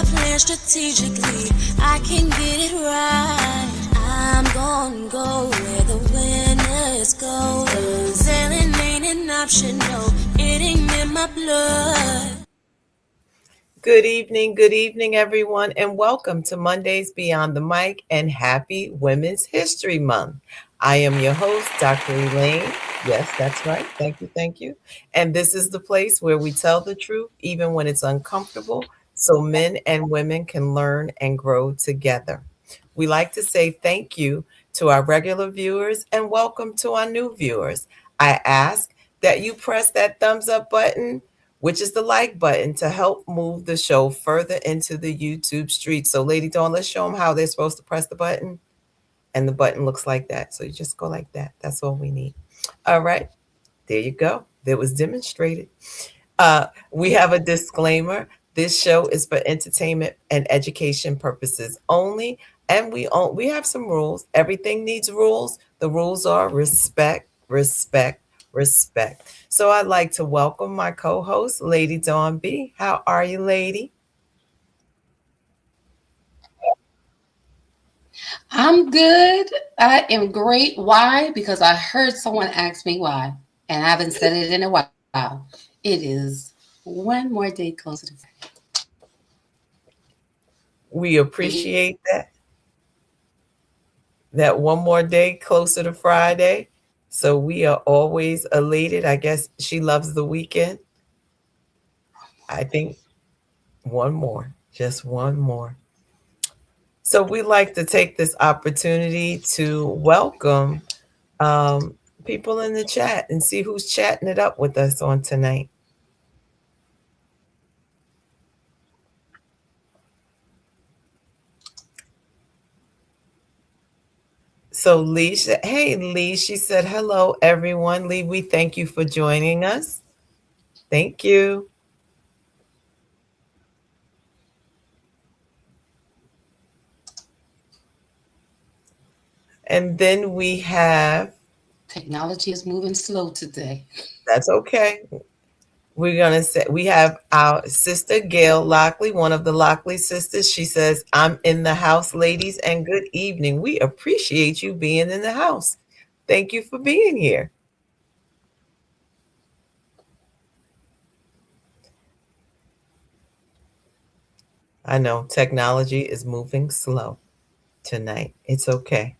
plan strategically. I can get it right. I'm gonna go where the winners go. 'Cause Ellen ain't an option, no. It ain't in my blood. Good evening, everyone, and welcome to Mondays Beyond the Mic and Happy Women's History Month. I am your host, Dr. Elaine. Yes, that's right. Thank you, thank you. And this is the place where we tell the truth, even when it's uncomfortable, so men and women can learn and grow together. We like to say thank you to our regular viewers and welcome to our new viewers. I ask that you press that thumbs up button, which is the like button, to help move the show further into the YouTube street. So, Lady Dawn, let's show them how they're supposed to press the button. And the button looks like that. So you just go like that. That's all we need. All right. There you go. That was demonstrated. We have a disclaimer. This show is for entertainment and education purposes only. And we have some rules. Everything needs rules. The rules are respect, respect, respect. So I'd like to welcome my co-host, Lady Dawn B. How are you, lady? I'm good. I am great. Why? Because I heard someone ask me why, and I haven't said it in a while. It is one more day closer to Friday. We appreciate that. That one more day closer to Friday. So we are always elated. I guess she loves the weekend. I think one more, just one more. So we like to take this opportunity to welcome people in the chat and see who's chatting it up with us on tonight. So Lee said, hey, Lee, she said, hello, everyone. Lee, we thank you for joining us. Thank you. And then we have, Technology is moving slow today. that's okay. We're going to say, we have our sister, Gail Lockley, one of the Lockley sisters. She says, I'm in the house, ladies, and good evening. We appreciate you being in the house. Thank you for being here. I know technology is moving slow tonight. It's okay.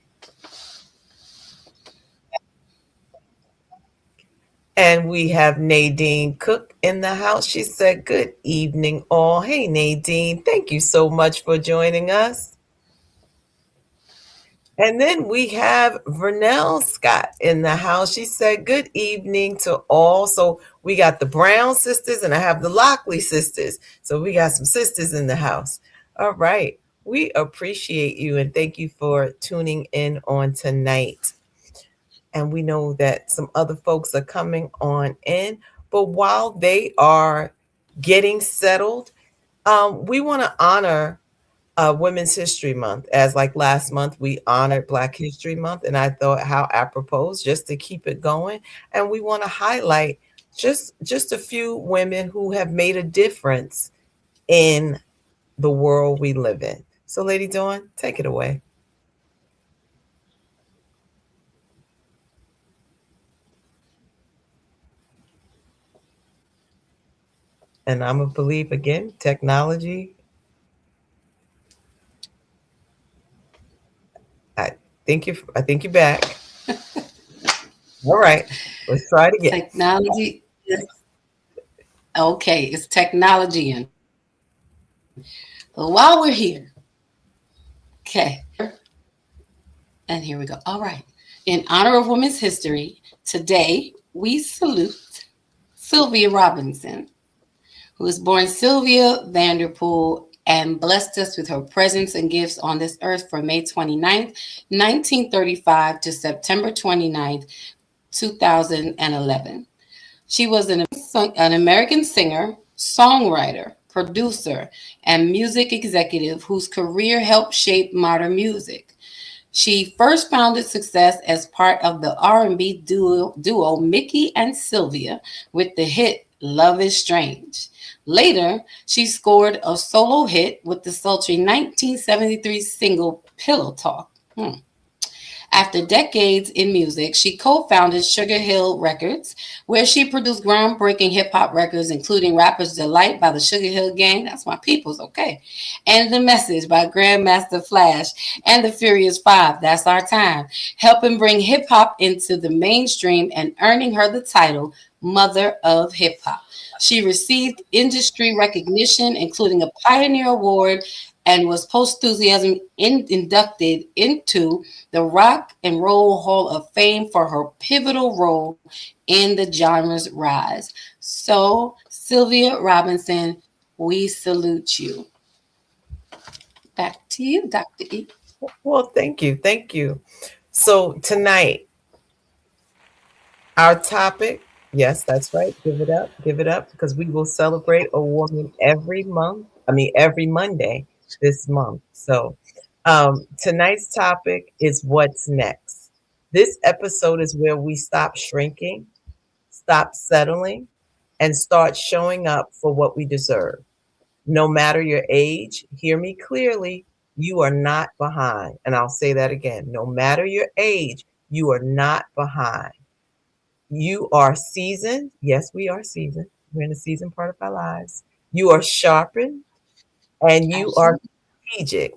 And we have Nadine Cook in the house. She said, good evening, all. Hey, Nadine, thank you so much for joining us. And then we have Vernell Scott in the house. She said, good evening to all. So we got the Brown sisters and I have the Lockley sisters. So we got some sisters in the house. All right. We appreciate you and thank you for tuning in on tonight. And we know that some other folks are coming on in. But while they are getting settled, we want to honor Women's History Month. As like last month, we honored Black History Month. And I thought how apropos just to keep it going. And we want to highlight just a few women who have made a difference in the world we live in. So Lady Dawn, take it away. And I'm going to believe again, technology. I think you're back. All right. Let's try it again. Technology is okay. It's technology, and while we're here, okay, and here we go. All right. In honor of Women's History, today we salute Sylvia Robinson, who was born Sylvia Vanderpool and blessed us with her presence and gifts on this earth from May 29th, 1935 to September 29th, 2011. She was an American singer, songwriter, producer, and music executive whose career helped shape modern music. She first founded success as part of the R&B duo Mickey and Sylvia with the hit Love is Strange. Later, she scored a solo hit with the sultry 1973 single Pillow Talk. After decades in music, she co-founded Sugar Hill Records, where she produced groundbreaking hip-hop records, including Rapper's Delight by the Sugar Hill Gang, that's my people's, okay, and The Message by Grandmaster Flash, and The Furious Five, that's our time, helping bring hip-hop into the mainstream and earning her the title Mother of Hip-Hop. She received industry recognition, including a Pioneer Award, and was posthumously inducted into the Rock and Roll Hall of Fame for her pivotal role in the genre's rise. So, Sylvia Robinson, we salute you. Back to you, Dr. E. Well, thank you. Thank you. So tonight, our topic, yes, that's right. Give it up, because we will celebrate a woman every month. Every Monday this month. So tonight's topic is what's next. This episode is where we stop shrinking, stop settling, and start showing up for what we deserve. No matter your age, hear me clearly, you are not behind. And I'll say that again. No matter your age, you are not behind. You are seasoned. Yes, we are seasoned. We're in the seasoned part of our lives. You are sharpened, and you are strategic,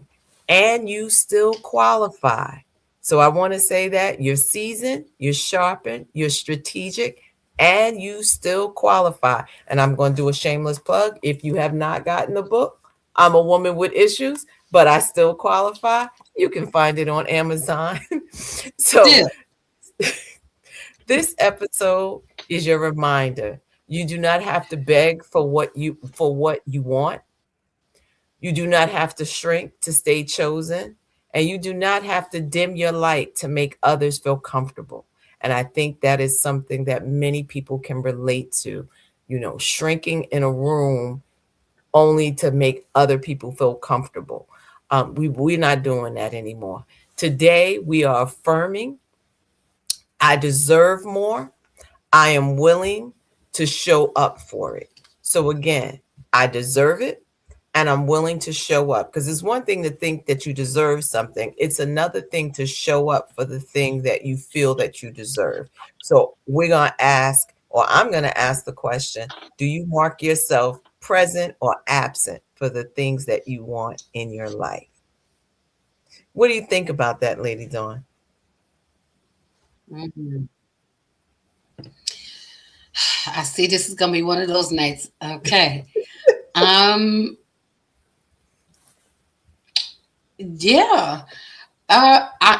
and you still qualify. So I want to say that you're seasoned, you're sharpened, you're strategic, and you still qualify. And I'm going to do a shameless plug. If you have not gotten the book, I'm a Woman with Issues, but I still qualify. You can find it on Amazon. So this episode is your reminder. You do not have to beg for what you want. You do not have to shrink to stay chosen, and you do not have to dim your light to make others feel comfortable. And I think that is something that many people can relate to, shrinking in a room only to make other people feel comfortable. We're not doing that anymore. Today, we are affirming, I deserve more. I am willing to show up for it. So again, I deserve it, and I'm willing to show up, because it's one thing to think that you deserve something. It's another thing to show up for the thing that you feel that you deserve. So we're going to ask, or I'm going to ask the question, do you mark yourself present or absent for the things that you want in your life? What do you think about that, Lady Dawn? I see this is going to be one of those nights. Okay. Yeah.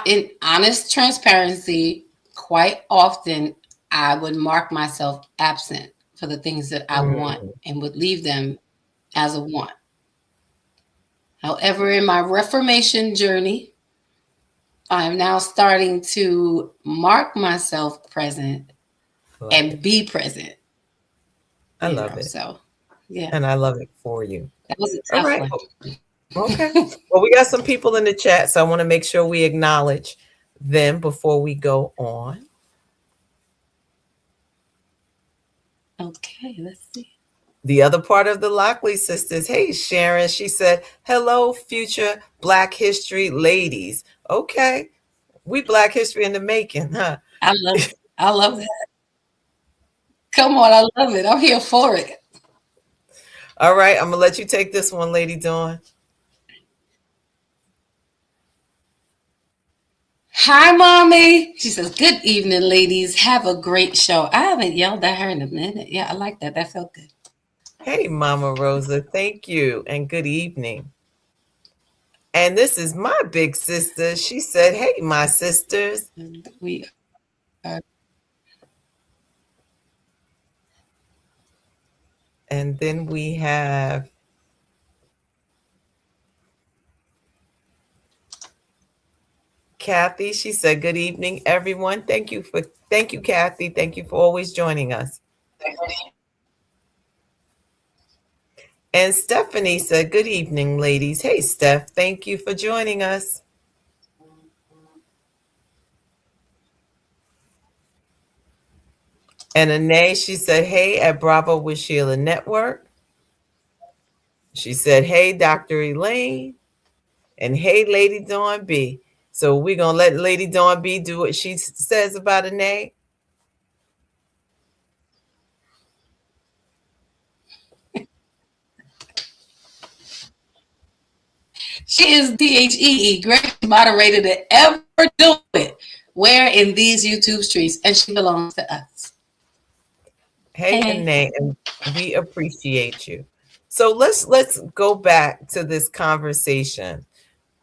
In honest transparency, quite often I would mark myself absent for the things that I want and would leave them as a want. However, in my reformation journey, I'm now starting to mark myself present and be present. I love it. So, yeah. And I love it for you. That was a tough one. Okay. Well, we got some people in the chat, so I want to make sure we acknowledge them before we go on. Okay, let's see. The other part of the Lockley sisters. Hey, Sharon. She said, hello, future Black History ladies. Okay. We Black History in the making, huh? I love that. Come on, I love it. I'm here for it. All right. I'm going to let you take this one, Lady Dawn. Hi, Mommy. She says, good evening, ladies. Have a great show. I haven't yelled at her in a minute. Yeah, I like that. That felt good. Hey, Mama Rosa. Thank you. And good evening. And this is my big sister. She said, hey, my sisters. We are. And then we have Kathy. She said, good evening, everyone. Thank you, Kathy. Thank you for always joining us. And Stephanie said, good evening, ladies. Hey, Steph, thank you for joining us. And Anae, she said, hey, at Bravo with Sheila Network. She said, "Hey, Dr. Elaine, and hey, Lady Dawn B." So we're going to let Lady Dawn B do what she says about a name. She is DHEE, great moderator to ever do it. Where in these YouTube streets, and she belongs to us. Hey, Hey. Anay, and we appreciate you. So let's go back to this conversation.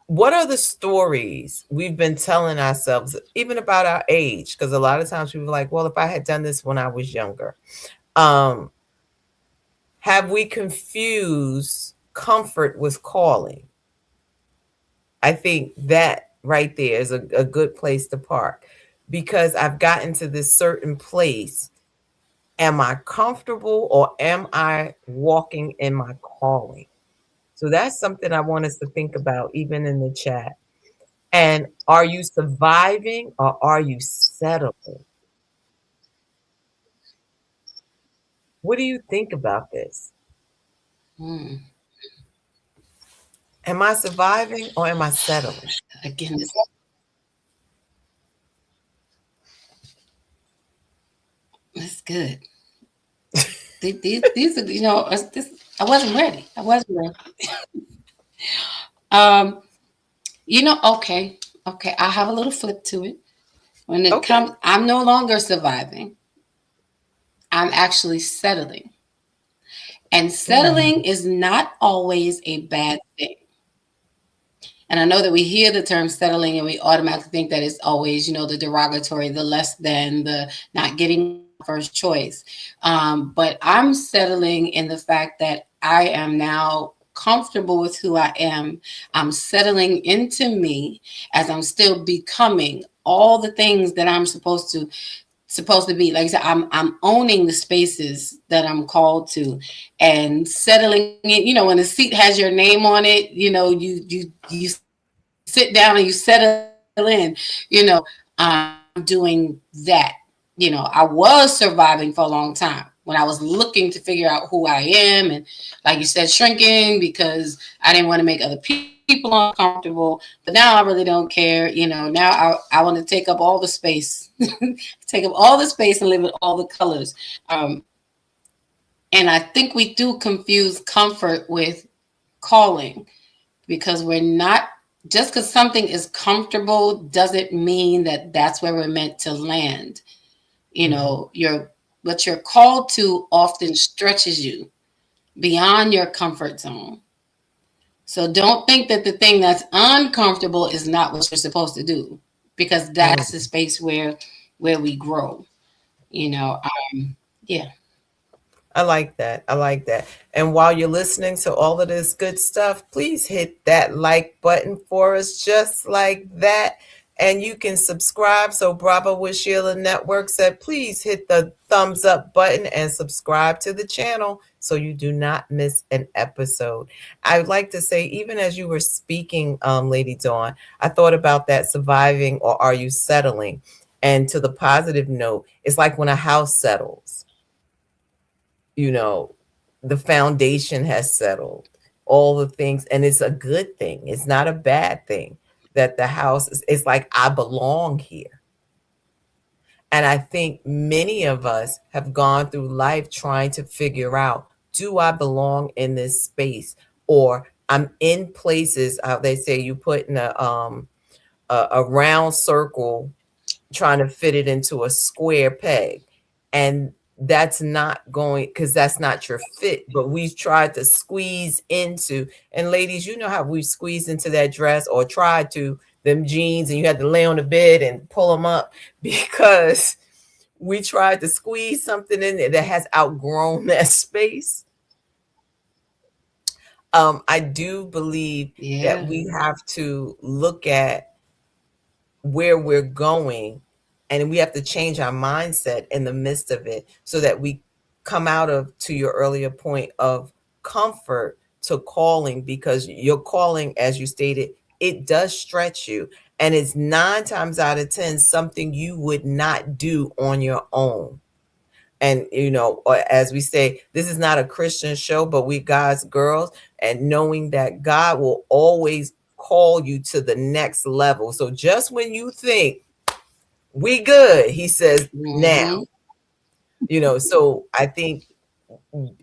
What are the stories we've been telling ourselves, even about our age? Because a lot of times people are like, well, if I had done this when I was younger. Um, have we confused comfort with calling? I think that right there is a good place to park, because I've gotten to this certain place. Am I comfortable or am I walking in my calling? So that's something I want us to think about, even in the chat. And are you surviving or are you settling? What do you think about this? Hmm. Am I surviving or am I settling? Again, that's good. These are, I wasn't ready. I wasn't ready. Um, okay, okay. I have a little flip to it. When it Okay. comes, I'm no longer surviving. I'm actually settling. And settling is not always a bad thing. And I know that we hear the term settling and we automatically think that it's always, the derogatory, the less than, the not getting first choice. But I'm settling in the fact that I am now comfortable with who I am. I'm settling into me as I'm still becoming all the things that I'm supposed to be. Like I said, I'm owning the spaces that I'm called to and settling in. When the seat has your name on it, you sit down and you settle in. I'm doing that. I was surviving for a long time when I was looking to figure out who I am, and like you said, shrinking because I didn't want to make other people uncomfortable. But now I really don't care. Now I want to take up all the space, take up all the space and live in all the colors. And I think we do confuse comfort with calling, because we're not, just because something is comfortable doesn't mean that that's where we're meant to land. What you're called to often stretches you beyond your comfort zone. So don't think that the thing that's uncomfortable is not what you're supposed to do, because that's the space where we grow. Yeah. I like that. I like that. And while you're listening to all of this good stuff, please hit that like button for us, just like that. And you can subscribe. So Bravo with Sheila Network said, please hit the thumbs up button and subscribe to the channel so you do not miss an episode. I would like to say, even as you were speaking, Lady Dawn, I thought about that surviving or are you settling? And to the positive note, it's like when a house settles, the foundation has settled, all the things, and it's a good thing. It's not a bad thing that the house is like, I belong here. And I think many of us have gone through life trying to figure out, do I belong in this space? Or I'm in places, they say you put in a round circle, trying to fit it into a square peg. And that's not going, because that's not your fit. But we've tried to squeeze into, and ladies, you know how we squeezed into that dress or tried to, them jeans, and you had to lay on the bed and pull them up because we tried to squeeze something in there that has outgrown that space. I do believe that we have to look at where we're going, and we have to change our mindset in the midst of it so that we come out of, to your earlier point, of comfort to calling, because your calling, as you stated, it does stretch you, and it's 9 times out of 10 something you would not do on your own. And or as we say, this is not a Christian show, but we God's girls, and knowing that God will always call you to the next level. So just when you think we good, he says now. So I think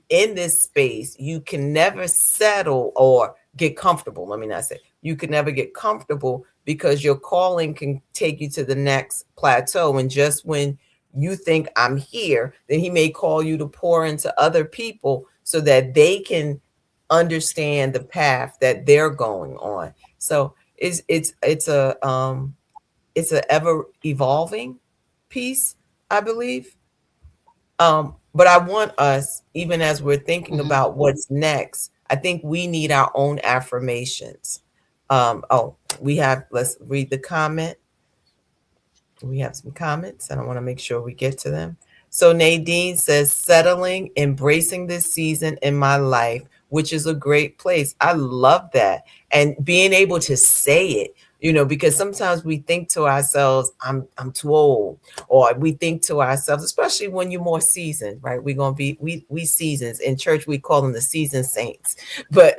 in this space, you can never settle or get comfortable. Let me not say you can never get comfortable, because your calling can take you to the next plateau. And just when you think I'm here, then he may call you to pour into other people so that they can understand the path that they're going on. So it's a ever evolving piece, I believe. But I want us, even as we're thinking about what's next, I think we need our own affirmations. Let's read the comment. We have some comments, and I want to make sure we get to them. So Nadine says, settling, embracing this season in my life, which is a great place. I love that. And being able to say it, because sometimes we think to ourselves, I'm too old, or we think to ourselves, especially when you're more seasoned, right? We're gonna be we seasons. In church, we call them the seasoned saints. But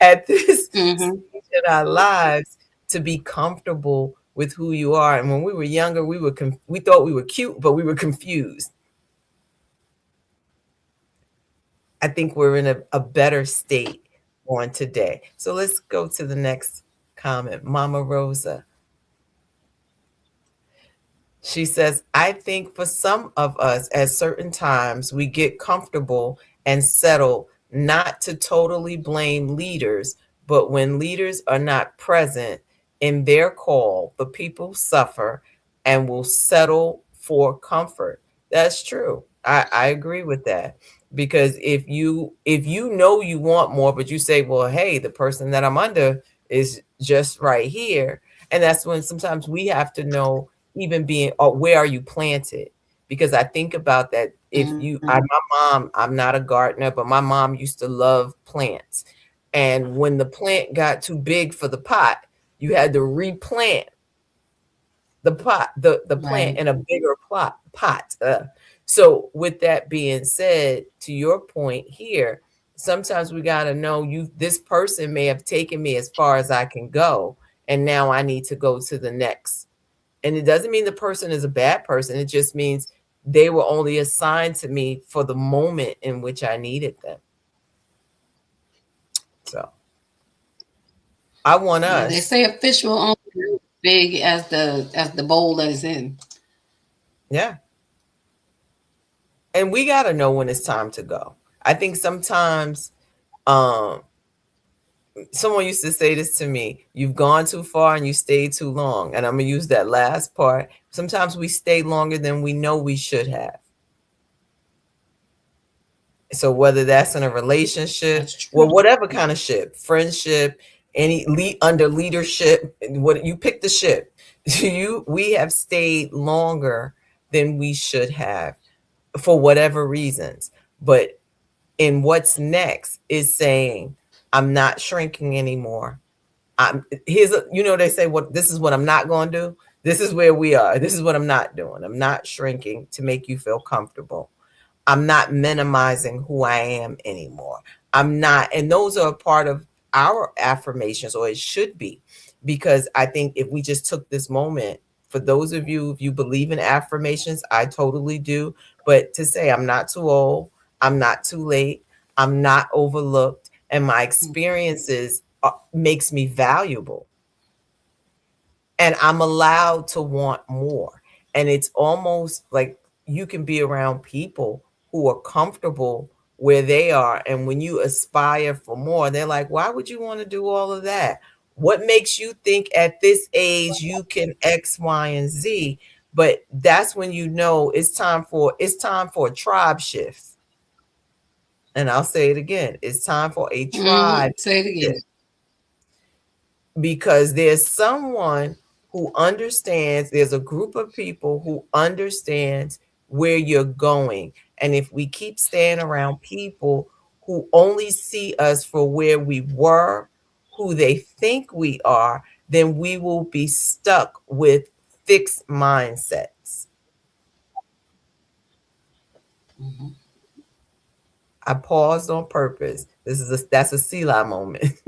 at this stage in our lives, to be comfortable with who you are. And when we were younger, we thought we were cute, but we were confused. I think we're in a better state on today. So let's go to the next comment. Mama Rosa. She says, I think for some of us at certain times, we get comfortable and settle, not to totally blame leaders, but when leaders are not present in their call, the people suffer and will settle for comfort. That's true. I agree with that. Because if you know you want more, but you say, well, hey, the person that I'm under is just right here. And that's when sometimes we have to know, even being, or where are you planted? Because I think about that. If my mom, I'm not a gardener, but my mom used to love plants. And when the plant got too big for the pot, you had to replant the plant in a bigger pot. So with that being said, to your point here, sometimes we got to know, this person may have taken me as far as I can go, and now I need to go to the next. And it doesn't mean the person is a bad person. It just means they were only assigned to me for the moment in which I needed them. So I want us. They say a fish will only be as big as the bowl that it's in. Yeah. And we got to know when it's time to go. I think sometimes someone used to say this to me: you've gone too far and you stayed too long. And I'm going to use that last part. Sometimes we stay longer than we know we should have. So whether that's in a relationship, well, whatever kind of ship, friendship, under leadership, what you pick the ship, we have stayed longer than we should have for whatever reasons. But in what's next is saying, I'm not shrinking anymore. They say, this is what I'm not going to do. This is where we are. This is what I'm not doing. I'm not shrinking to make you feel comfortable. I'm not minimizing who I am anymore. I'm not. And those are a part of our affirmations, or it should be, because I think if we just took this moment, for those of you, if you believe in affirmations, I totally do. But to say, I'm not too old, I'm not too late, I'm not overlooked, and my experiences makes me valuable. And I'm allowed to want more. And it's almost like you can be around people who are comfortable where they are. And when you aspire for more, they're like, why would you want to do all of that? What makes you think at this age you can X, Y, and Z? But that's when you know it's time for a tribe shift. And I'll say it again. It's time for a tribe Say it again. shift. Because there's someone who understands, there's a group of people who understands where you're going. And if we keep staying around people who only see us for where we were, who they think we are, then we will be stuck with fixed mindsets. Mm-hmm. I paused on purpose. That's a Selah moment.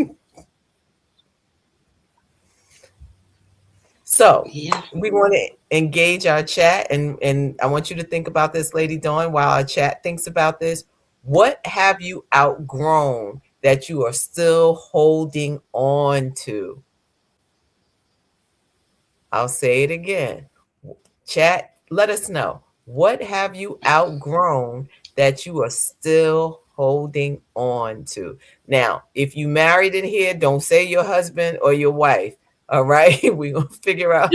So Yeah. we want to engage our chat, and I want you to think about this, Lady Dawn, while our chat thinks about this. What have you outgrown that you are still holding on to? I'll say it again. Chat, let us know. What have you outgrown that you are still holding on to? Now, if you married in here, don't say your husband or your wife. All right. We're going to figure out.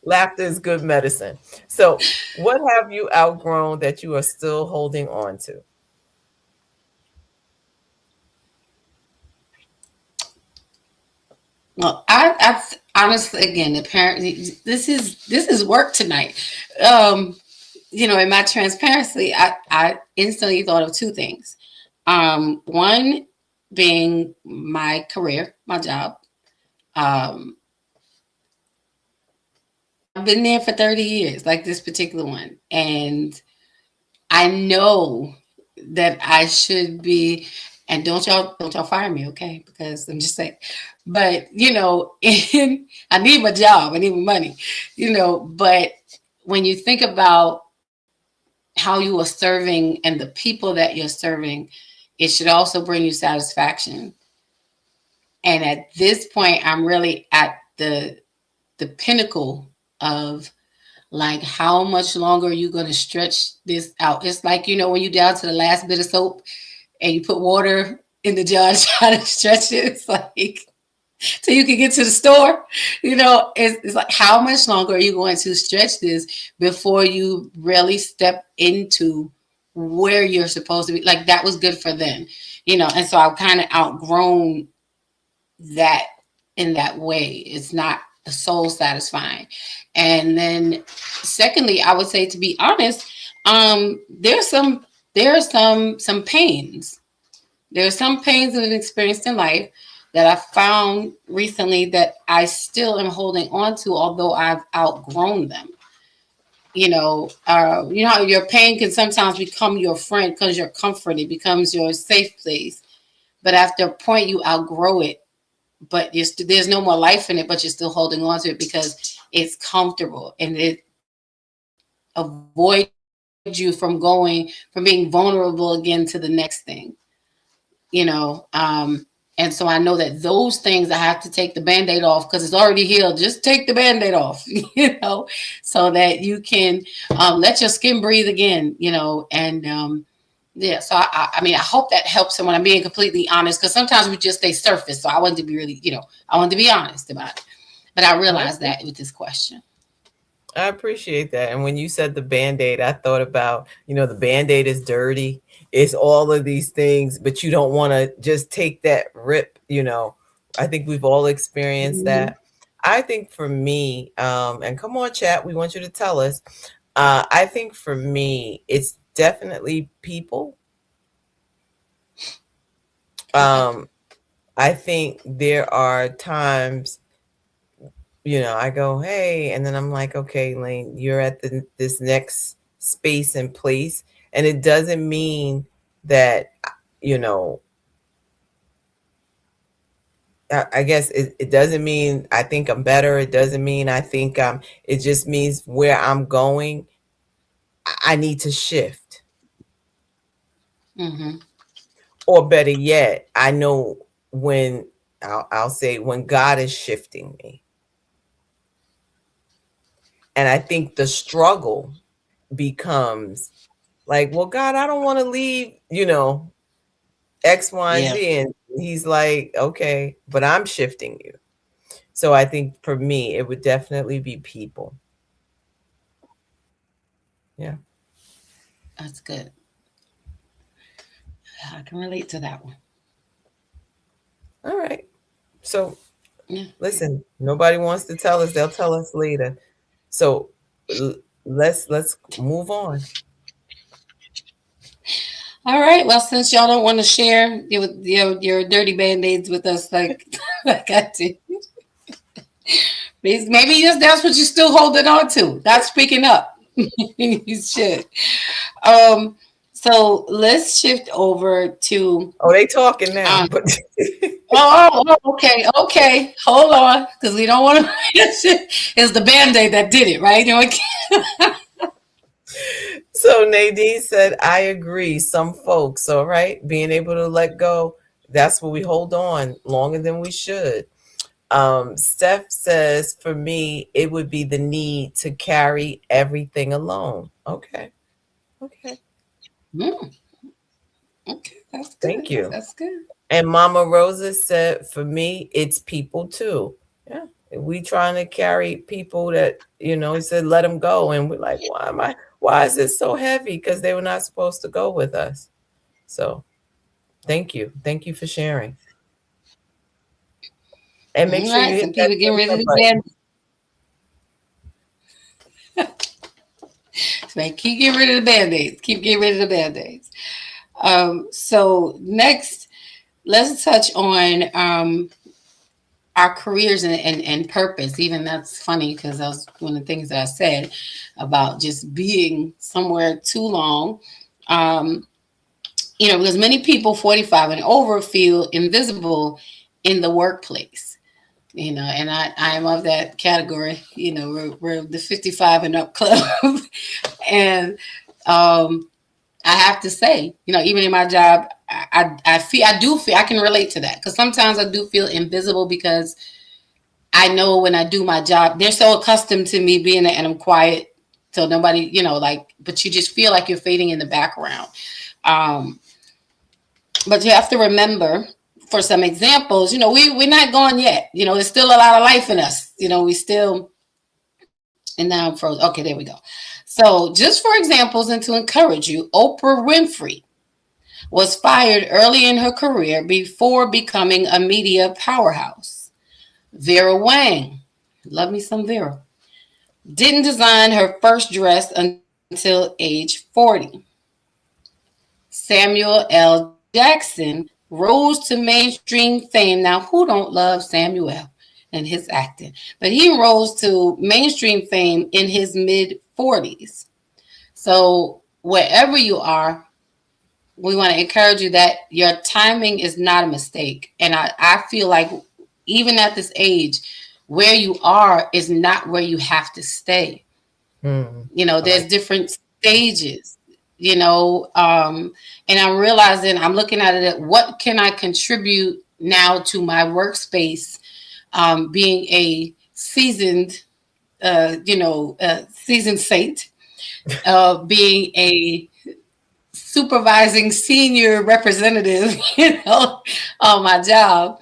Laughter is good medicine. So, what have you outgrown that you are still holding on to? Well, I honestly, again, apparently, this is work tonight. Um, in my transparency, I instantly thought of two things. One being my career, my job. Um, I've been there for 30 years, like this particular one. And I know that I should be, and don't y'all fire me, okay? Because I'm just saying. But I need my job, I need my money, but when you think about how you are serving and the people that you're serving, it should also bring you satisfaction. And at this point, I'm really at the pinnacle of, like, how much longer are you going to stretch this out? It's like, when you're down to the last bit of soap and you put water in the jar to try to stretch it. It's like, so you can get to the store. It's like, how much longer are you going to stretch this before you really step into where you're supposed to be? Like, that was good for then, and so I've kind of outgrown that in that way. It's not soul satisfying. And then secondly, I would say, to be honest, there's some pains. There are some pains that I've experienced in life that I found recently that I still am holding on to, although I've outgrown them. You know how your pain can sometimes become your friend because you're comforted, it becomes your safe place. But after a point, you outgrow it, but there's no more life in it, but you're still holding on to it because it's comfortable, and it avoids you from being vulnerable again to the next thing. And so I know that those things I have to take the band-aid off because it's already healed. Just take the band-aid off, so that you can let your skin breathe again, and yeah. So I mean, I hope that helps someone. I'm being completely honest, because sometimes we just stay surface. So I wanted to be really, I wanted to be honest about it. But I realized that with this question. I appreciate that. And when you said the Band-Aid, I thought about, the Band-Aid is dirty. It's all of these things, but you don't want to just take that rip, I think we've all experienced that. I think for me, and come on, chat, we want you to tell us. I think for me, it's definitely people. I think there are times, I go, hey, and then I'm like, okay, Lane, you're at this next space and place. And it doesn't mean that, I guess it doesn't mean I think I'm better. It doesn't mean I think it just means where I'm going, I need to shift. Mm-hmm. Or better yet, I know when, I'll say, when God is shifting me. And I think the struggle becomes like, well, God, I don't want to leave, X, Y, and Z. And he's like, okay, but I'm shifting you. So I think for me, it would definitely be people. Yeah. That's good. I can relate to that one. All right. So Yeah. listen, nobody wants to tell us. They'll tell us later. So let's move on. All right. Well, since y'all don't want to share your dirty band-aids with us, like like I did, Maybe that's what you're still holding on to. Not speaking up. You should. Um, so let's shift over to. Oh, they talking now, Um, but okay, okay. Hold on, because we don't want to. It's the Band-Aid that did it, right? You know, so Nadine said, I agree. Some folks, all right, being able to let go, that's what we hold on longer than we should. Steph says, for me, it would be the need to carry everything alone. Okay. Okay. Mm, okay, that's good. Thank you. That's good. And Mama Rosa said, for me, it's people too. Yeah. We trying to carry people that, he said, let them go. And we're like, why is it so heavy? Because they were not supposed to go with us. So thank you. Thank you for sharing. And make sure you hit some that people getting rid of the button. Right, keep getting rid of the Band-Aids. Keep getting rid of the Band-Aids. So next, let's touch on our careers and purpose. Even that's funny because that was one of the things that I said about just being somewhere too long. Because many people 45 and over feel invisible in the workplace. And I am of that category. We're the 55 and up club. And I have to say, even in my job, I do feel I can relate to that, because sometimes I do feel invisible because I know when I do my job, they're so accustomed to me being there and I'm quiet, so nobody, but you just feel like you're fading in the background. But you have to remember, for some examples, we're not gone yet. There's still a lot of life in us. We still, and now I'm frozen. Okay, there we go. So just for examples and to encourage you, Oprah Winfrey was fired early in her career before becoming a media powerhouse. Vera Wang, love me some Vera, didn't design her first dress until age 40. Samuel L. Jackson rose to mainstream fame. Now, who don't love Samuel and his acting? But he rose to mainstream fame in his mid-40s. So wherever you are, we want to encourage you that your timing is not a mistake. And I feel like even at this age, where you are is not where you have to stay. There's different stages, and I'm realizing, I'm looking at it, what can I contribute now to my workspace, being a seasoned, seasoned saint, being a supervising senior representative, on my job,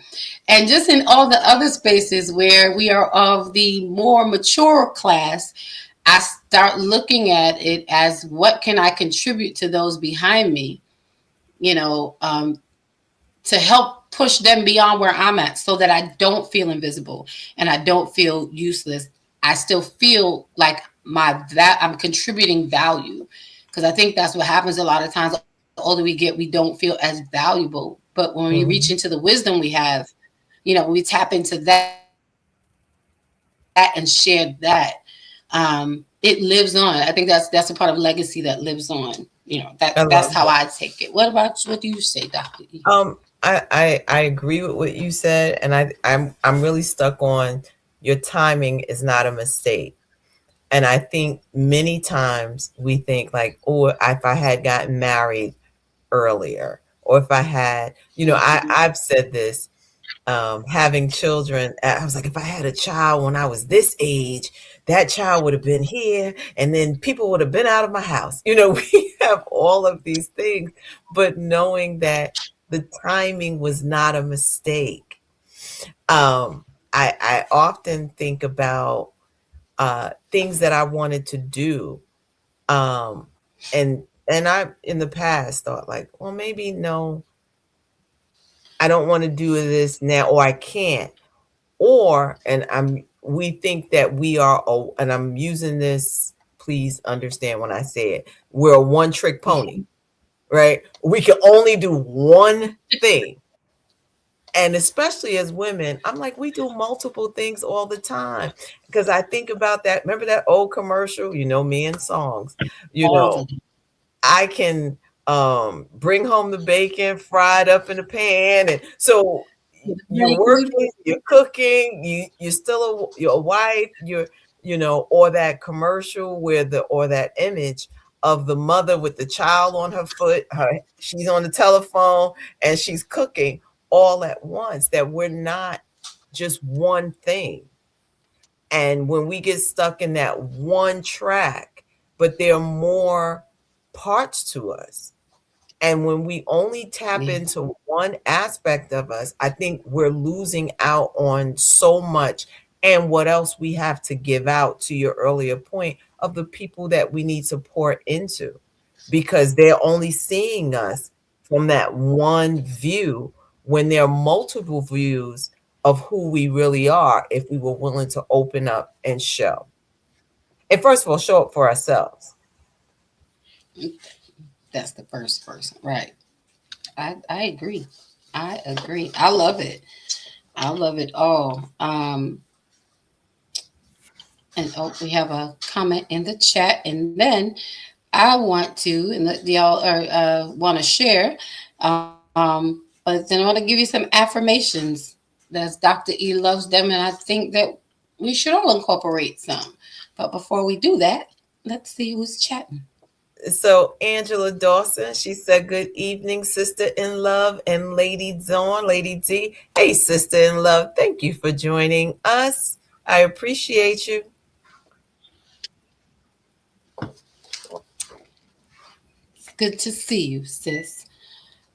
and just in all the other spaces where we are of the more mature class. I start looking at it as, what can I contribute to those behind me, to help push them beyond where I'm at, so that I don't feel invisible and I don't feel useless. I still feel like I'm contributing value, because I think that's what happens a lot of times. The older we get, we don't feel as valuable. But when we reach into the wisdom we have, we tap into that and share that. It lives on. I think that's a part of legacy that lives on. That's how I take it. What do you say, Dr. E? I agree with what you said, and I'm really stuck on, your timing is not a mistake. And I think many times we think like, oh, if I had gotten married earlier, or if I had, I've said this, having children, I was like, if I had a child when I was this age, that child would have been here, and then people would have been out of my house. We have all of these things, but knowing that the timing was not a mistake. I often think about things that I wanted to do, and I in the past thought like, well, maybe no, I don't want to do this now, or I can't, we think that we are, and I'm using this, please understand when I say it, we're a one-trick pony, right? We can only do one thing. And especially as women, I'm like, we do multiple things all the time. Because I think about that. Remember that old commercial? You know, me and songs. You All know, the I can bring home the bacon fried up in the pan. And so you're working, you're cooking, you're still you're a wife, or that commercial where or that image of the mother with the child on her foot, she's on the telephone and she's cooking all at once, that we're not just one thing. And when we get stuck in that one track, but there are more parts to us. And when we only tap Yeah. into one aspect of us, I think we're losing out on so much and what else we have to give out, to your earlier point, of the people that we need to pour into, because they're only seeing us from that one view when there are multiple views of who we really are if we were willing to open up and show. And first of all, show up for ourselves. That's the first person, right? I agree. I agree. I love it. I love it all. And we have a comment in the chat, and then I want to, and y'all are want to share. But then I want to give you some affirmations. That's Dr. E loves them, and I think that we should all incorporate some. But before we do that, let's see who's chatting. So Angela Dawson, she said, good evening, sister in love, and Lady Dawn, Lady D. Hey, sister in love, thank you for joining us. I appreciate you. It's good to see you, sis.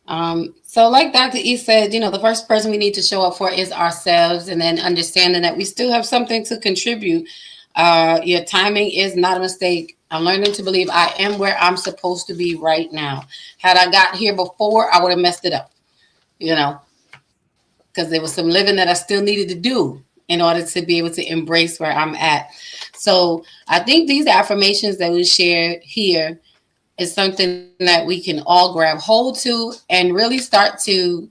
So like Dr. E said, the first person we need to show up for is ourselves, and then understanding that we still have something to contribute. Your timing is not a mistake. I'm learning to believe I am where I'm supposed to be right now. Had I got here before, I would have messed it up, because there was some living that I still needed to do in order to be able to embrace where I'm at. So I think these affirmations that we share here is something that we can all grab hold to and really start to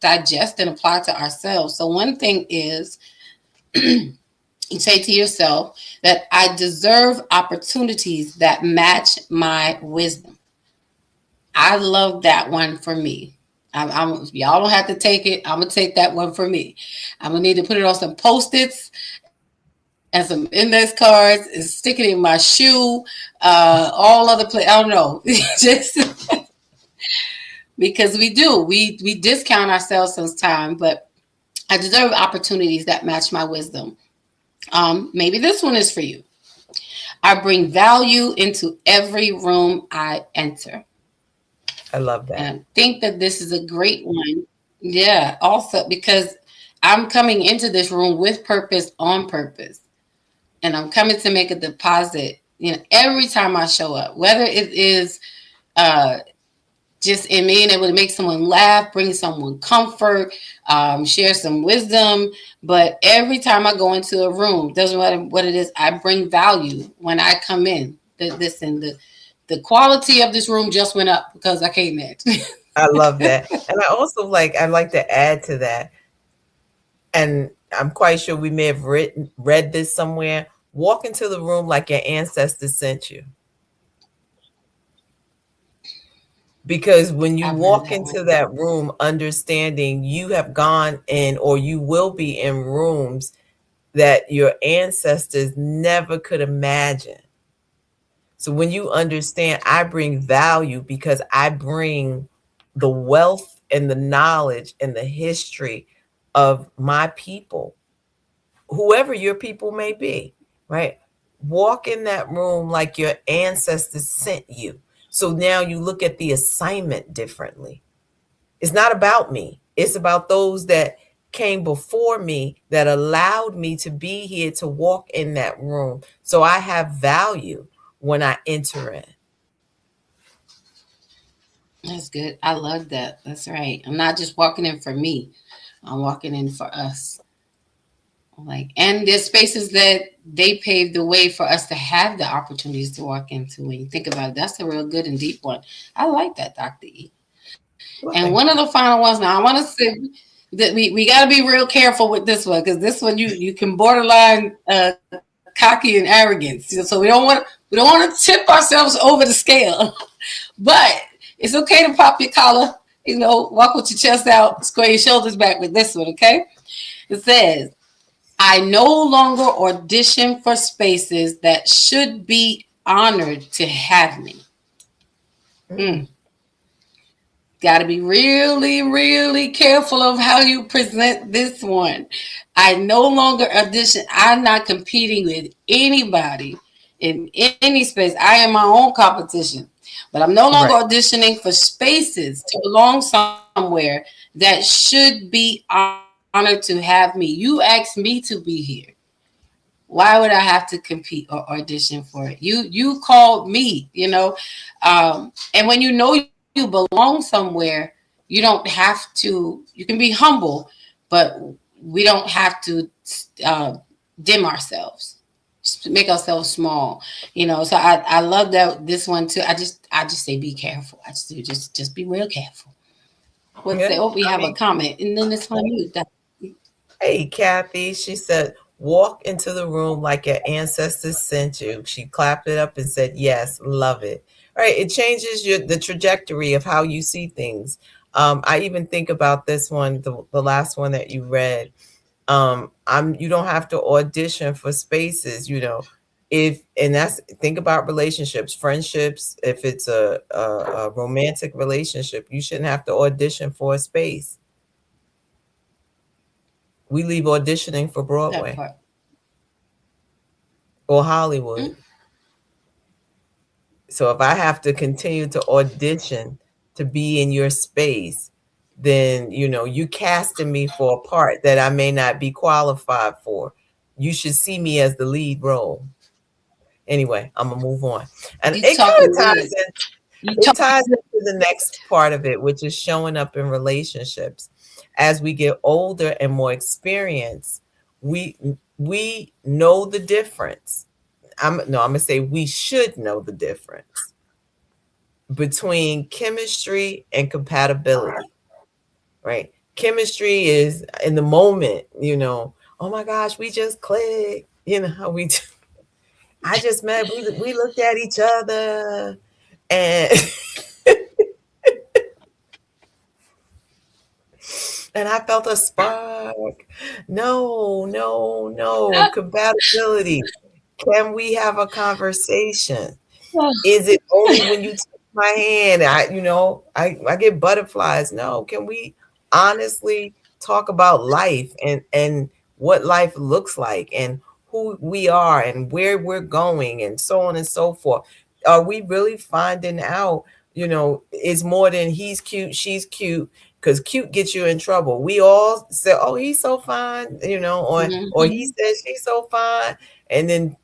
digest and apply to ourselves. So one thing is, you say to yourself that I deserve opportunities that match my wisdom. I love that one for me. Y'all don't have to take it. I'm going to take that one for me. I'm going to need to put it on some Post-its and some index cards and stick it in my shoe. All other places. I don't know. Just because we do. We discount ourselves sometimes, but I deserve opportunities that match my wisdom. Maybe this one is for you. I bring value into every room I enter. I love that. And I think that this is a great one. Yeah, also because I'm coming into this room with purpose, on purpose. And I'm coming to make a deposit, every time I show up, whether it is just in being able to make someone laugh, bring someone comfort, share some wisdom. But every time I go into a room, doesn't matter what it is, I bring value when I come in. The quality of this room just went up because I came in. I love that. And I also I'd like to add to that, and I'm quite sure we may have read this somewhere. Walk into the room like your ancestors sent you. Because when you walk into that room, understanding you have gone in, or you will be in rooms that your ancestors never could imagine. So when you understand, I bring value because I bring the wealth and the knowledge and the history of my people, whoever your people may be, right? Walk in that room like your ancestors sent you. So now you look at the assignment differently. It's not about me. It's about those that came before me that allowed me to be here to walk in that room. So I have value when I enter in. That's good. I love that. That's right. I'm not just walking in for me. I'm walking in for us. And there's spaces that they paved the way for us to have the opportunities to walk into. When you think about it, that's a real good and deep one. I like that, Dr. E. And one of the final ones now, I want to say, we got to be real careful with this one, because this one you can borderline cocky and arrogance. So we don't want to tip ourselves over the scale, but it's okay to pop your collar. Walk with your chest out, square your shoulders back with this one. Okay, it says, I no longer audition for spaces that should be honored to have me. Got to be really, really careful of how you present this one. I no longer audition. I'm not competing with anybody in any space. I am my own competition. But I'm no longer auditioning for spaces to belong somewhere that should be honored to have me. You asked me to be here. Why would I have to compete or audition for it? You called me, and when you belong somewhere, you don't have to, you can be humble, but we don't have to dim ourselves, make ourselves small, so I love that this one too. I just say be careful. I just do just be real careful. We have a comment, and then this one you. Hey, Kathy, she said, walk into the room like your ancestors sent you. She clapped it up and said, yes, love it. All right, it changes the trajectory of how you see things. I even think about this one, the last one that you read. You don't have to audition for spaces, think about relationships, friendships. If it's a romantic relationship, you shouldn't have to audition for a space. We leave auditioning for Broadway or Hollywood. Mm-hmm. So if I have to continue to audition to be in your space, then, you casting me for a part that I may not be qualified for. You should see me as the lead role. Anyway, I'm going to move on. And it kind of ties into the next part of it, which is showing up in relationships. As we get older and more experienced, we know the difference. I'm going to say we should know the difference between chemistry and compatibility, right? Chemistry is in the moment, oh my gosh, we just clicked, how I just met, we looked at each other and and I felt a spark. No, compatibility. Can we have a conversation? Is it only when you take my hand? I get butterflies. No, can we honestly talk about life and what life looks like and who we are and where we're going and so on and so forth? Are we really finding out, it's more than he's cute, she's cute? Because cute gets you in trouble. We all say, oh, he's so fine, or he says she's so fine. And then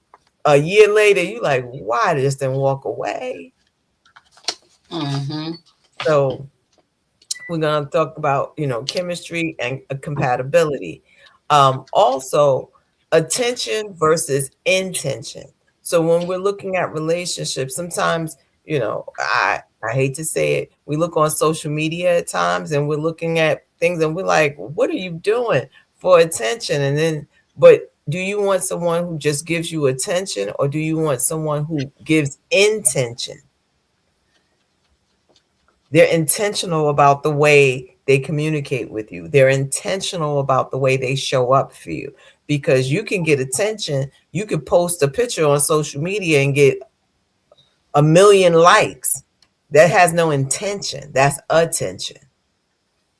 a year later, you're like, why just didn't walk away? Mm-hmm. So we're going to talk about, chemistry and compatibility. Also, attention versus intention. So when we're looking at relationships, sometimes, I hate to say it, we look on social media at times and we're looking at things and we're like, what are you doing for attention? But do you want someone who just gives you attention, or do you want someone who gives intention? They're intentional about the way they communicate with you. They're intentional about the way they show up for you, because you can get attention. You could post a picture on social media and get 1 million likes. That has no intention. That's attention.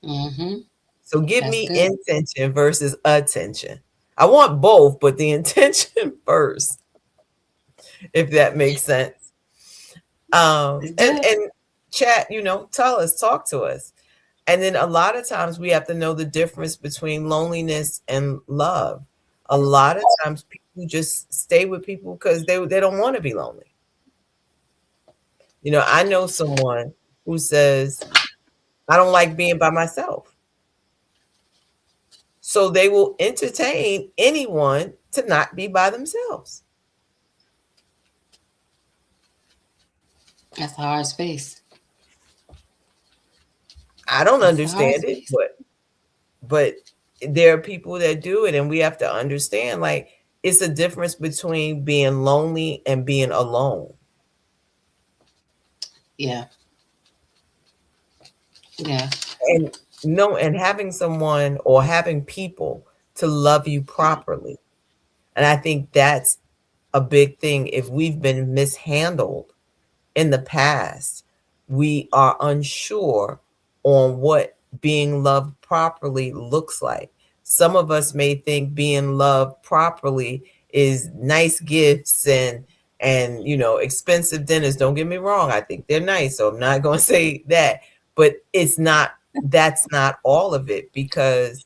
Mm-hmm. So give me intention versus attention. I want both, but the intention first, if that makes sense. And chat, tell us, talk to us. And then a lot of times we have to know the difference between loneliness and love. A lot of times people just stay with people because they don't want to be lonely. I know someone who says, I don't like being by myself. So they will entertain anyone to not be by themselves. That's a hard space. I don't understand it, but but there are people that do it, and we have to understand, like, it's a difference between being lonely and being alone. Yeah. Yeah. And and having someone or having people to love you properly. And I think that's a big thing. If we've been mishandled in the past, we are unsure on what being loved properly looks like. Some of us may think being loved properly is nice gifts and expensive dinners. Don't get me wrong, I think they're nice, so I'm not going to say that, but that's not all of it, because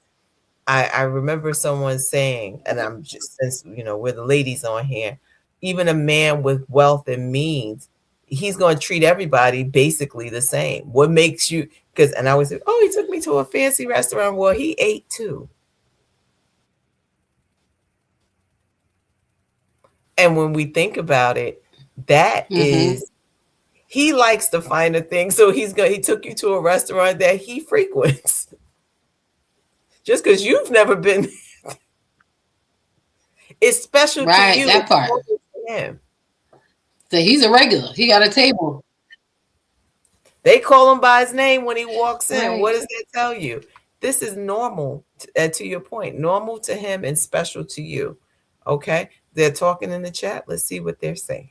I remember someone saying, and I'm just, since we're the ladies on here, even a man with wealth and means, he's going to treat everybody basically the same. What makes you? Because, and I always say, oh, he took me to a fancy restaurant. Well, he ate too. And when we think about it, that is, he likes to find a thing, so he took you to a restaurant that he frequents. Just because you've never been, it's special Right, to you. that part. To him. So he's a regular. He got a table. They call him by his name when he walks in. Right. What does that tell you? This is normal, to your point, normal to him and special to you. Okay? They're talking in the chat. Let's see what they're saying.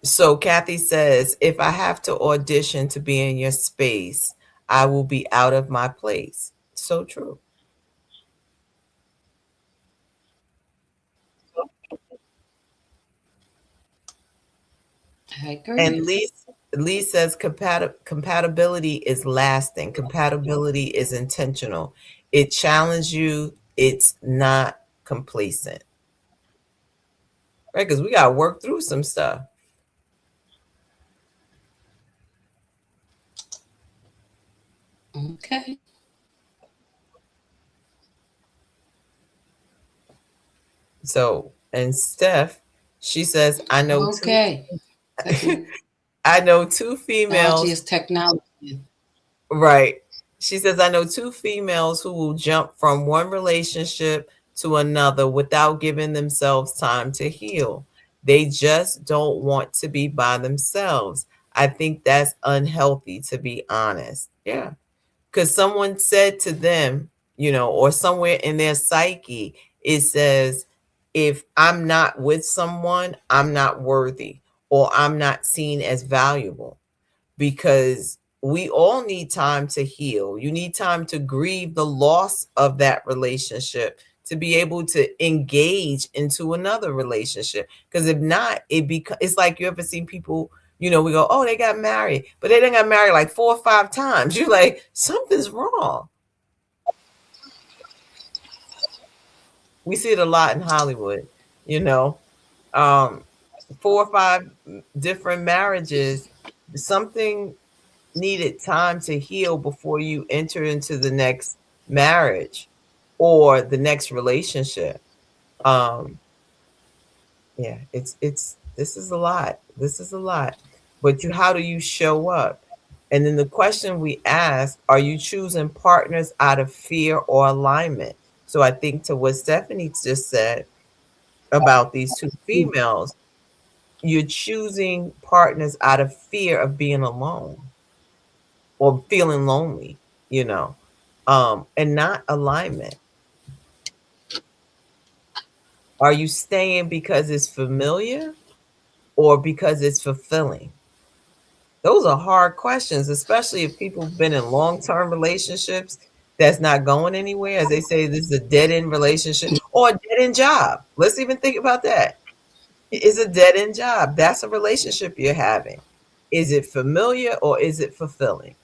So Kathy says, if I have to audition to be in your space, I will be out of my place. So true. I agree. And Lee says compatibility is lasting. Compatibility is intentional. It challenges you. It's not complacent. Right? Because we got to work through some stuff. Okay. So, and Steph, she says, I know Okay. I know two females. Technology is technology. Right. She says, I know two females who will jump from one relationship to another without giving themselves time to heal. They just don't want to be by themselves. I think that's unhealthy, to be honest. Yeah. Because someone said to them, or somewhere in their psyche, it says, if I'm not with someone, I'm not worthy, or I'm not seen as valuable. Because we all need time to heal. You need time to grieve the loss of that relationship to be able to engage into another relationship. Because if not, it's like, you ever seen people, we go, oh, they got married, but they didn't got married like 4 or 5 times. You're like, something's wrong. We see it a lot in Hollywood, 4 or 5 different marriages. Something needed time to heal before you enter into the next marriage or the next relationship. Yeah, this is a lot. This is a lot. But how do you show up? And then the question we ask, are you choosing partners out of fear or alignment? So I think to what Stephanie just said about these two females, you're choosing partners out of fear of being alone or feeling lonely, and not alignment. Are you staying because it's familiar or because it's fulfilling? Those are hard questions, especially if people have been in long-term relationships that's not going anywhere. As they say, this is a dead-end relationship or a dead-end job. Let's even think about that. It's a dead-end job. That's a relationship you're having. Is it familiar or is it fulfilling?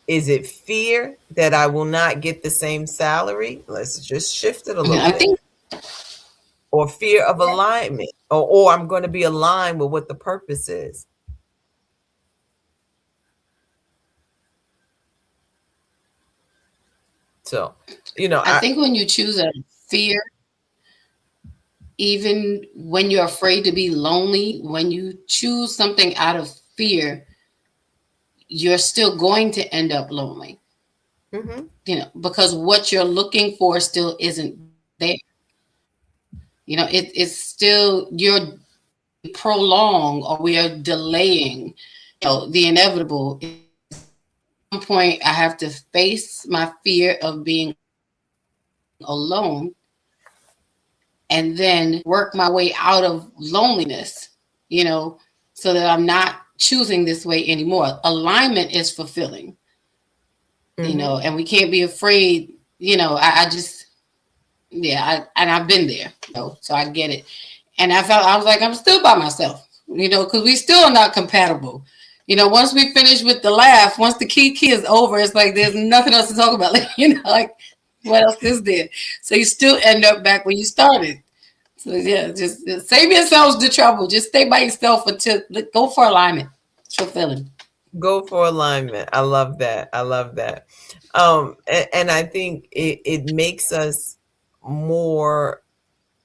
Is it fear that I will not get the same salary? Let's just shift it a little bit. Or fear of alignment, or I'm going to be aligned with what the purpose is. So, I think when you choose a fear, even when you're afraid to be lonely, when you choose something out of fear, you're still going to end up lonely. Mm-hmm. Because what you're looking for still isn't there. It's still, you're prolong, or we are delaying, the inevitable. At some point, I have to face my fear of being alone, and then work my way out of loneliness, so that I'm not choosing this way anymore. Alignment is fulfilling, and we can't be afraid. I just, and I've been there, so I get it. And I was like, I'm still by myself, because we still are not compatible. Once we finish with the laugh, once the key is over, it's like there's nothing else to talk about. Like what else is there? So you still end up back where you started. So yeah, just save yourselves the trouble. Just stay by yourself until go for alignment. It's fulfilling. Go for alignment. I love that. I love that. And I think it makes us more,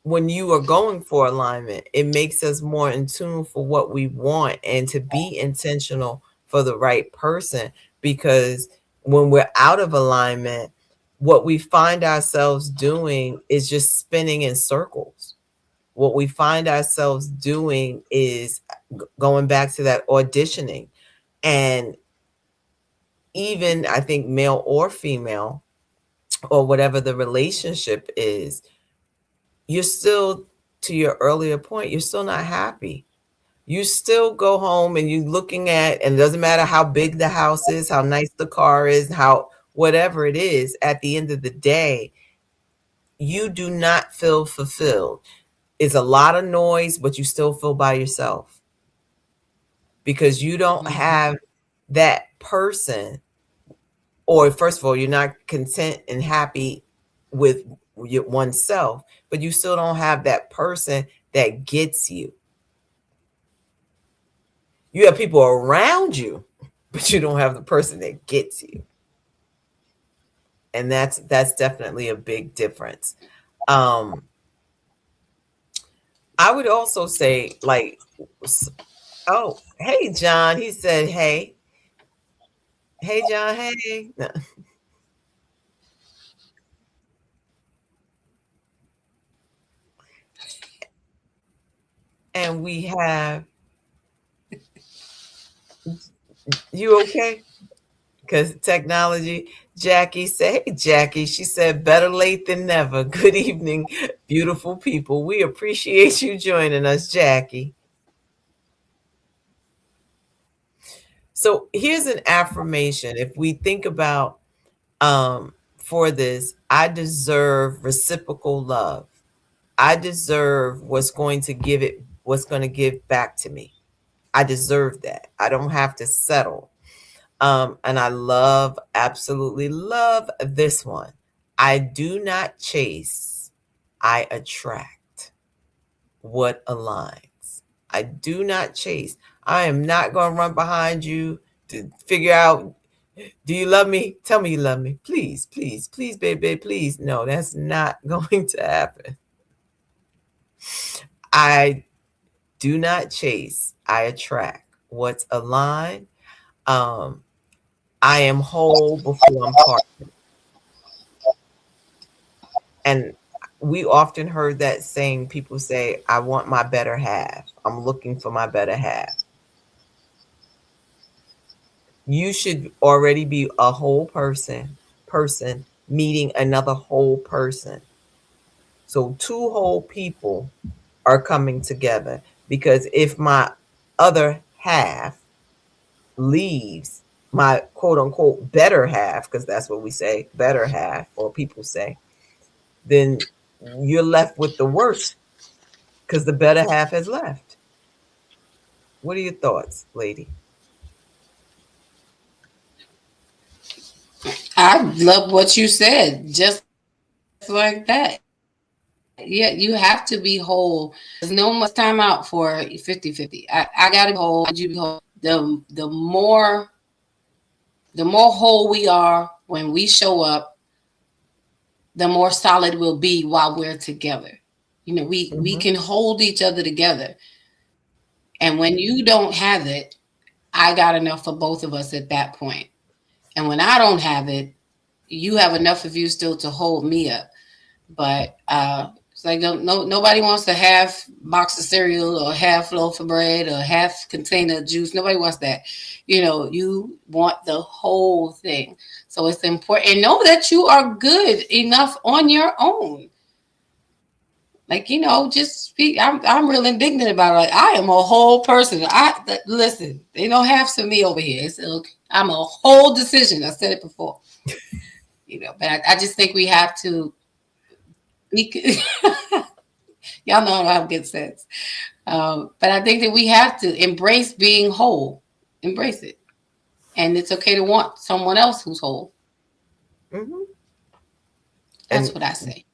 when you are going for alignment, it makes us more in tune for what we want and to be intentional for the right person. Because when we're out of alignment, what we find ourselves doing is just spinning in circles. What we find ourselves doing is going back to that auditioning. And even, I think, male or female, or whatever the relationship is, you're still, to your earlier point, you're still not happy. You still go home and you're looking at, and it doesn't matter how big the house is, how nice the car is, how whatever it is, at the end of the day, you do not feel fulfilled. It's a lot of noise, but you still feel by yourself because you don't have that person. Or first of all, you're not content and happy with oneself, but you still don't have that person that gets you. You have people around you, but you don't have the person that gets you. And that's definitely a big difference. I would also say, like, oh, hey, John, he said, hey. Hey, John, hey. No. And we have, you okay? Because technology. Jackie said, hey, Jackie, she said, better late than never. Good evening, beautiful people. We appreciate you joining us, Jackie. So here's an affirmation. If we think about, for this, I deserve reciprocal love. I deserve what's going to give back to me. I deserve that. I don't have to settle. And I absolutely love this one. I do not chase, I attract what aligns. I do not chase. I am not going to run behind you to figure out, do you love me? Tell me you love me. Please, please, please, baby, please. No, that's not going to happen. I do not chase, I attract what's aligned. I am whole before I'm partnered. And we often heard that saying, people say, I want my better half. I'm looking for my better half. You should already be a whole person meeting another whole person. So two whole people are coming together, because if my other half leaves, my quote unquote better half, because that's what we say, better half, or people say, then you're left with the worst, because the better half has left. What are your thoughts, lady? I love what you said, just like that. Yeah, you have to be whole. There's no much time out for 50-50. I gotta be whole. You be whole. The more whole we are when we show up, the more solid we'll be while we're together. We can hold each other together. And when you don't have it, I got enough for both of us at that point. And when I don't have it, you have enough of you still to hold me up. But it's like nobody wants to half box of cereal or half loaf of bread or half container of juice. Nobody wants that. You want the whole thing. So it's important. And know that you are good enough on your own. Like, just speak. I'm real indignant about it. Like, I am a whole person. Listen, they don't have some me over here. Look, I'm a whole decision. I said it before. But I just think we have to y'all know I don't have good sense. But I think that we have to embrace being whole. Embrace it. And it's okay to want someone else who's whole. Mm-hmm. That's what I say.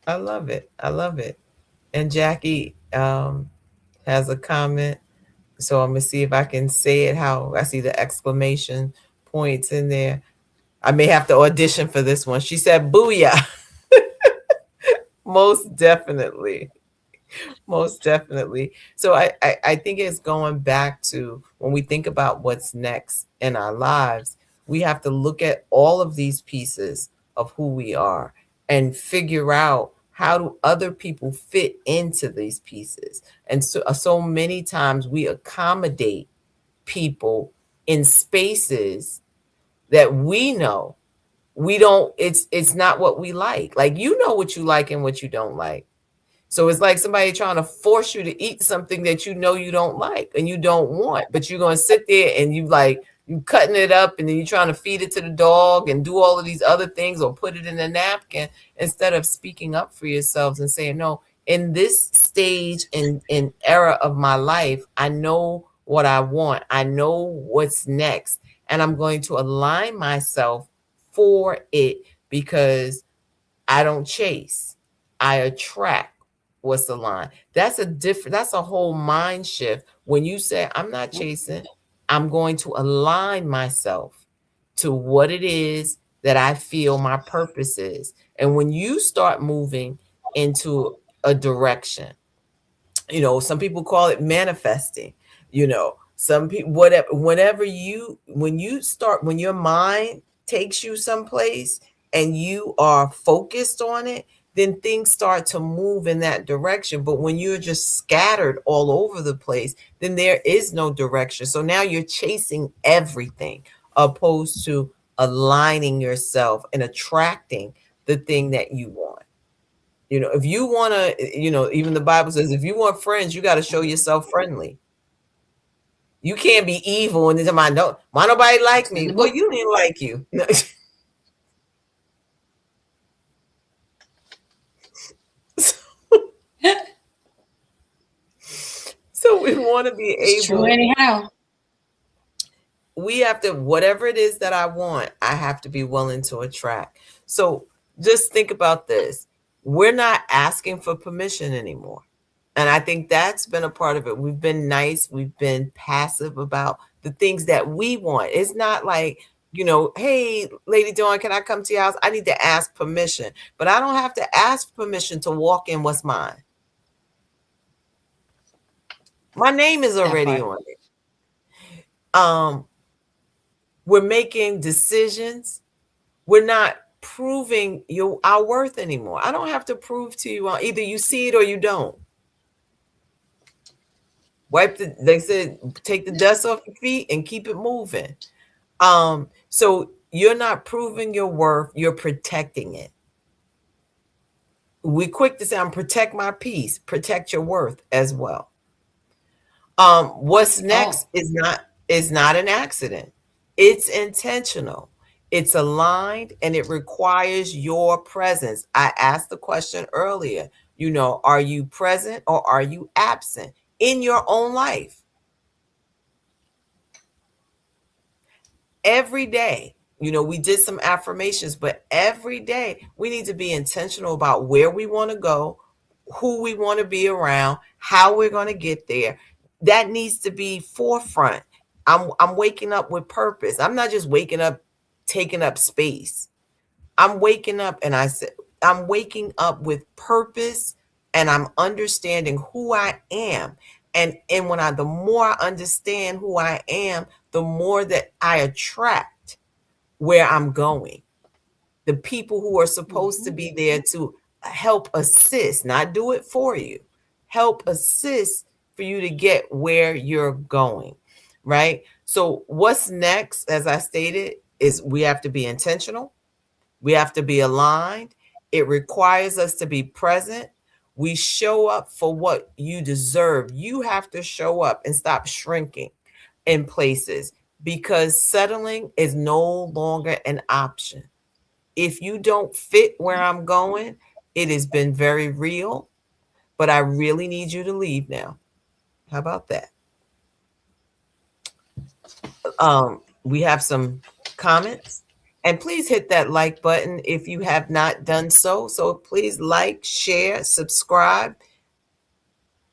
I love it. I love it. And Jackie has a comment. So I'm going to see if I can say it how I see the exclamation points in there. I may have to audition for this one. She said, booyah. Most definitely. Most definitely. So I think it's going back to when we think about what's next in our lives, we have to look at all of these pieces of who we are and figure out how do other people fit into these pieces. And so many times we accommodate people in spaces that we know we don't, it's not what we like. Like, what you like and what you don't like. So it's like somebody trying to force you to eat something that you don't like and you don't want, but you're going to sit there and you cutting it up and then you're trying to feed it to the dog and do all of these other things or put it in a napkin instead of speaking up for yourselves and saying, no, in this stage in era of my life, I know what I want. I know what's next. And I'm going to align myself for it because I don't chase. I attract what's the line. That's a whole mind shift. When you say, I'm not chasing, I'm going to align myself to what it is that I feel my purpose is. And when you start moving into a direction, some people call it manifesting, some people, whatever, when your mind takes you someplace and you are focused on it, then things start to move in that direction. But when you're just scattered all over the place, then there is no direction. So now you're chasing everything opposed to aligning yourself and attracting the thing that you want. If you want to, even the Bible says, if you want friends, you got to show yourself friendly. You can't be evil and then why nobody like me? Well, you didn't like you. So we want to be able. True anyhow. We have to, whatever it is that I want, I have to be willing to attract. So just think about this. We're not asking for permission anymore. And I think that's been a part of it. We've been nice. We've been passive about the things that we want. It's not like, hey, Lady Dawn, can I come to your house? I need to ask permission. But I don't have to ask permission to walk in what's mine. My name is already on it. We're making decisions. We're not proving our worth anymore. I don't have to prove to you. Either you see it or you don't. They said, take the dust off your feet and keep it moving. So you're not proving your worth. You're protecting it. We're quick to say, I'm protect my peace, protect your worth as well. What's next is not an accident. It's intentional. It's aligned and it requires your presence. I asked the question earlier, are you present or are you absent in your own life? Every day, we did some affirmations, but every day we need to be intentional about where we want to go, who we want to be around, how we're going to get there. That needs to be forefront. I'm waking up with purpose. I'm not just waking up, taking up space. I'm waking up and I'm waking up with purpose and I'm understanding who I am. And when the more I understand who I am, the more that I attract where I'm going. The people who are supposed to be there to help assist, not do it for you, help assist for you to get where you're going, right? So what's next, as I stated, is we have to be intentional. We have to be aligned. It requires us to be present. We show up for what you deserve. You have to show up and stop shrinking in places, because settling is no longer an option. If you don't fit where I'm going, it has been very real, but I really need you to leave now. How about that? We have some comments. And please hit that like button if you have not done so. So please like, share, subscribe.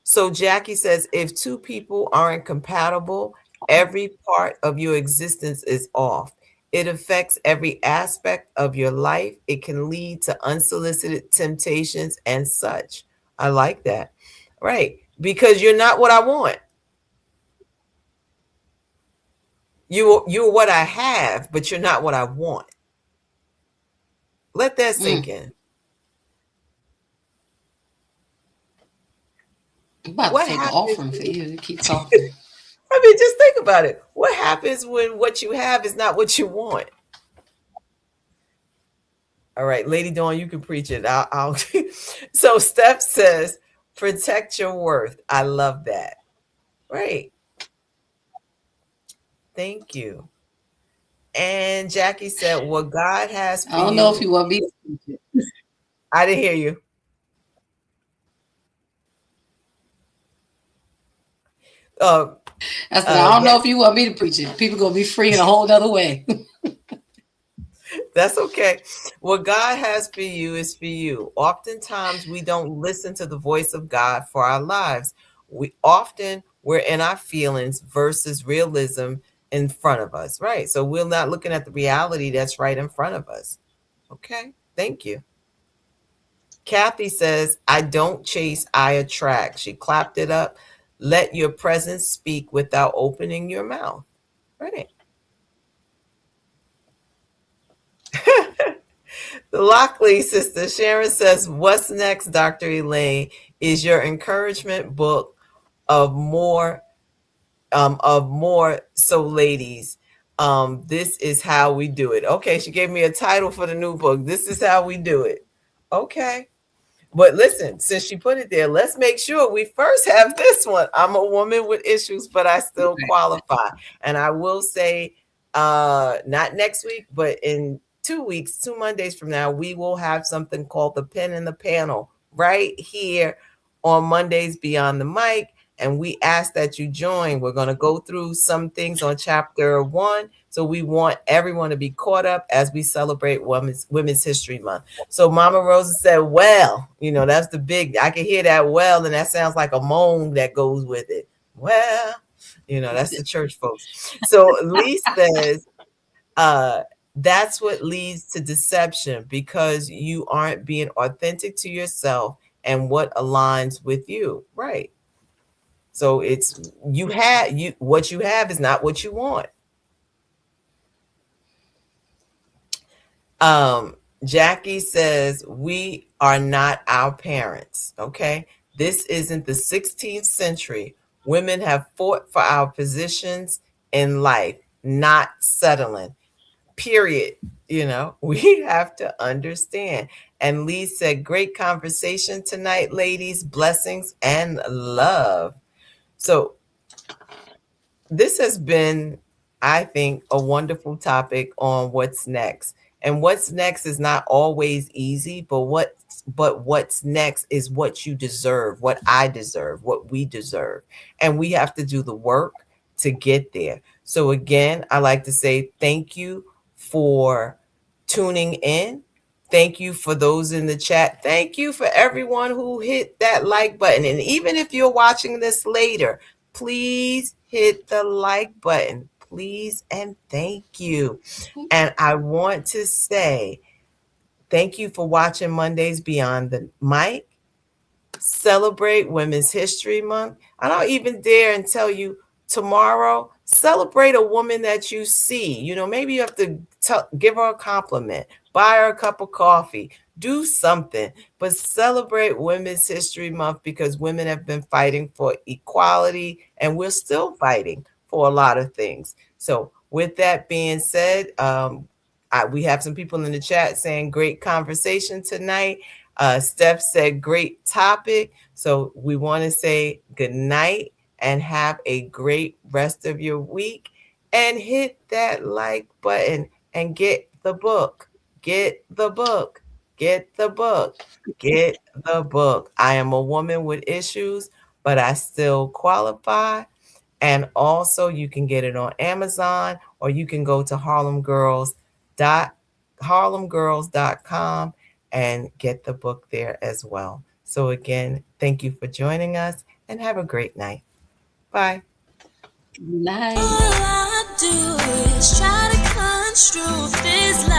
So Jackie says, if two people aren't compatible, every part of your existence is off. It affects every aspect of your life. It can lead to unsolicited temptations and such. I like that. Right. Because you're not what I want. You're what I have, but you're not what I want. Let that sink in. I'm about What to take an happens- offering for you to keep talking. I mean, just think about it. What happens when what you have is not what you want? All right, Lady Dawn, you can preach it. I'll So Steph says, protect your worth. I love that. Right. Thank you. And Jackie said, what God has for I don't know if you want me to preach it. I didn't hear you. I said, I don't know if you want me to preach it. People gonna be free in a whole other way. That's okay. What God has for you is for you. Oftentimes we don't listen to the voice of God for our lives. We're in our feelings versus realism in front of us, right? So we're not looking at the reality that's right in front of us. Okay, thank you. Kathy says, I don't chase, I attract. She clapped it up. Let your presence speak without opening your mouth. Right. The Lockley sister, Sharon says, what's next, Dr. Elaine, is your encouragement book of more. So ladies, this is how we do it. Okay, she gave me a title for the new book. This is how we do it. Okay. But listen, since she put it there, let's make sure we first have this one. I'm a woman with issues, but I still qualify. And I will say, not next week, but in 2 weeks, 2 Mondays from now, we will have something called the Pen in the Panel right here on Mondays Beyond the Mic. And we ask that you join. We're going to go through some things on chapter 1. So we want everyone to be caught up as we celebrate Women's History Month. So Mama Rosa said, well, that's the big, I can hear that well, and that sounds like a moan that goes with it. Well, that's the church folks. So Lee says, that's what leads to deception, because you aren't being authentic to yourself and what aligns with you. Right. So it's what you have is not what you want. Jackie says, we are not our parents. Okay. This isn't the 16th century. Women have fought for our positions in life, not settling. Period. We have to understand. And Lee said, great conversation tonight, ladies. Blessings and love. So this has been, I think, a wonderful topic on what's next. And what's next is not always easy, but what's next is what you deserve, what I deserve, what we deserve. And we have to do the work to get there. So again, I like to say thank you for tuning in. Thank you for those in the chat. Thank you for everyone who hit that like button. And even if you're watching this later, please hit the like button, please. And thank you. And I want to say thank you for watching Mondays Beyond the Mic. celebrate Women's History Month. And I'll even dare and tell you tomorrow, celebrate a woman that you see. You know, maybe you have to give her a compliment, buy her a cup of coffee, do something, but celebrate Women's History Month because women have been fighting for equality and we're still fighting for a lot of things. So with that being said, we have some people in the chat saying great conversation tonight. Steph said great topic. So we want to say good night and have a great rest of your week, and hit that like button and get the book. Get the book. Get the book. Get the book. I am a woman with issues, but I still qualify. And also you can get it on Amazon, or you can go to harlemgirls.com and get the book there as well. So again, thank you for joining us and have a great night. Bye. Night. All I do is try to construe this life.